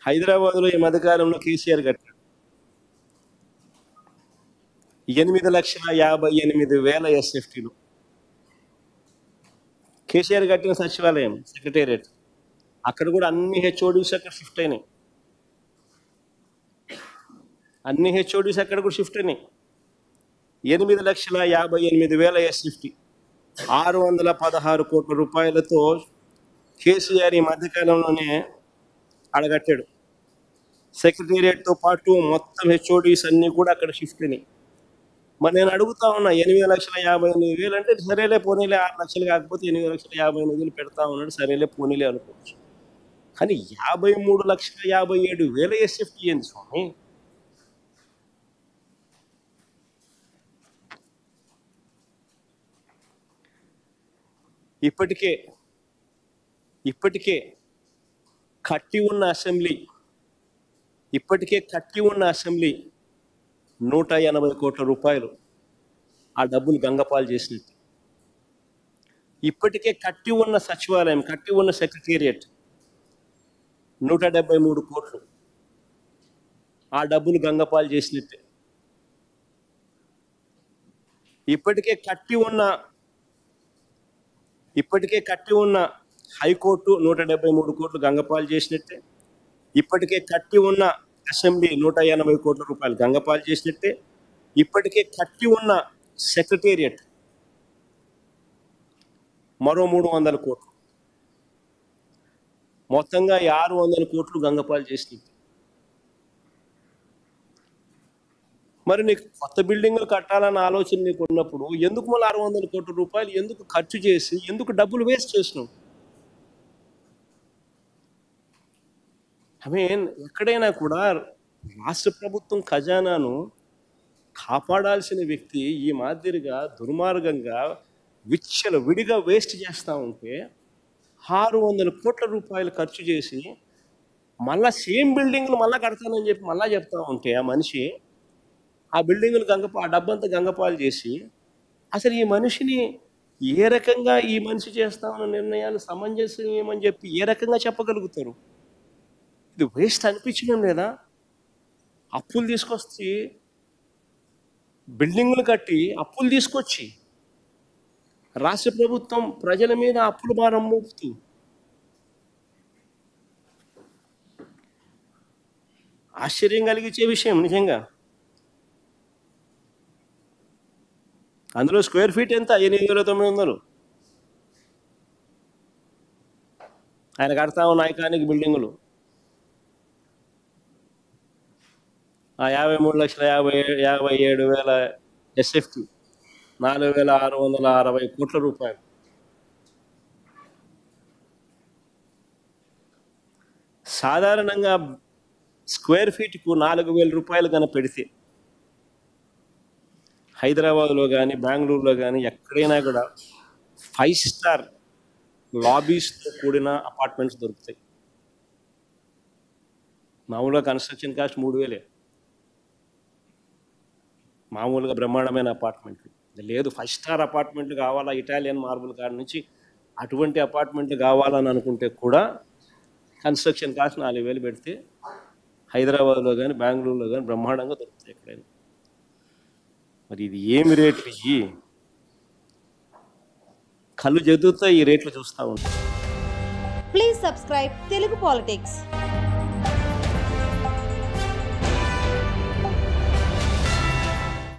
హైదరాబాద్లో ఈ మధ్యకాలంలో కేసీఆర్ కట్టాడు 8,58,000 SFTలు. కేసీఆర్ కట్టిన సచివాలయం సెక్రటేరియట్ అక్కడ కూడా అన్ని హెచ్ఓడీస్ అక్కడ షిఫ్ట్ అయినాయి. అన్ని హెచ్ఓడీస్ అక్కడ కూడా షిఫ్ట్ అయినాయి. 8,58,000 SFT 616 కోట్ల రూపాయలతో కేసీఆర్ ఈ మధ్యకాలంలోనే అడగట్టాడు. సెక్రటేరియట్తో పాటు మొత్తం హెచ్ఓడీస్ అన్నీ కూడా అక్కడ షిఫ్ట్ అయినాయి. మరి నేను అడుగుతా ఉన్నా 8,58,000 అంటే సరేలే పోనీలే 6 లక్షలు కాకపోతే 8,58,000 పెడతా ఉన్నాడు, సరేలే పోనీలే అనుకోవచ్చు. కానీ 53,57,000 SFT ఏంది స్వామి? ఇప్పటికే కట్టి ఉన్న అసెంబ్లీ 180 కోట్ల రూపాయలు ఆ డబ్బులు గంగపాలు చేసినట్టు. ఇప్పటికే కట్టి ఉన్న సచివాలయం, కట్టి ఉన్న సెక్రటేరియట్ 173 కోట్లు ఆ డబ్బులు గంగపాలు చేసినట్టే. ఇప్పటికే కట్టి ఉన్న హైకోర్టు 173 కోట్లు గంగపాలు చేసినట్టే. ఇప్పటికే కట్టి ఉన్న అసెంబ్లీ 180 కోట్ల రూపాయలు గంగపాలు చేసినట్టే. ఇప్పటికే కట్టి ఉన్న సెక్రటేరియట్ మరో 300 కోట్లు, మొత్తంగా 600 కోట్లు గంగపాలు చేసినట్టు. మరి నీకు కొత్త బిల్డింగులు కట్టాలన్న ఆలోచన నీకు ఉన్నప్పుడు ఎందుకు మళ్ళీ 600 కోట్ల రూపాయలు ఎందుకు ఖర్చు చేసి ఎందుకు డబ్బులు వేస్ట్ చేసినావు? ఎక్కడైనా కూడా రాష్ట్ర ప్రభుత్వం ఖజానాను కాపాడాల్సిన వ్యక్తి ఈ మాదిరిగా దుర్మార్గంగా విడిగా వేస్ట్ చేస్తూ ఉంటే 600 కోట్ల రూపాయలు ఖర్చు చేసి మళ్ళా సేమ్ బిల్డింగ్లు మళ్ళీ కడతానని చెప్పి మళ్ళీ చెప్తా ఉంటే ఆ మనిషి ఆ బిల్డింగులు ఆ డబ్బంతా గంగపాలు చేసి అసలు ఈ మనిషిని ఏ రకంగా ఈ మనిషి చేస్తా ఉన్న నిర్ణయాలు సమంజసమని చెప్పి ఏ రకంగా చెప్పగలుగుతారు? ఇది వేస్ట్ అనిపించడం లేదా? అప్పులు తీసుకొచ్చి బిల్డింగులు కట్టి అప్పులు తీసుకొచ్చి రాష్ట్ర ప్రభుత్వం ప్రజల మీద అప్పుల భారం మోపుతూ ఆశ్చర్యం కలిగించే విషయం నిజంగా. అందులో స్క్వేర్ ఫీట్ ఎంత? 8,900. ఆయన కడతా ఉన్న ఐకానిక్ బిల్డింగులు ఆ 53,57,000 SFT 4,660 కోట్ల రూపాయలు. సాధారణంగా స్క్వేర్ ఫీట్కు 4,000 రూపాయలు కన్నా పెడితే హైదరాబాద్లో కానీ బెంగళూరులో కానీ ఎక్కడైనా కూడా 5 స్టార్ లాబీస్తో కూడిన అపార్ట్మెంట్స్ దొరుకుతాయి. మామూలుగా కన్స్ట్రక్షన్ కాస్ట్ 3,000. మామూలుగా బ్రహ్మాండమైన అపార్ట్మెంట్లు లేదు. 5 స్టార్ అపార్ట్మెంట్లు కావాలా, ఇటాలియన్ మార్బుల్ కాడ నుంచి అటువంటి అపార్ట్మెంట్లు కావాలని అనుకుంటే కూడా కన్స్ట్రక్షన్ కాస్ట్ 4,000 పెడితే హైదరాబాద్లో కానీ బెంగళూరులో కానీ బ్రహ్మాండంగా దొరుకుతాయి ఎక్కడైనా. మరి ఇది ఏమి రేట్లు? ఇవి కళ్ళు జదుతో ఈ రేట్లు చూస్తూ ఉంటాం. Please subscribe Telugu politics.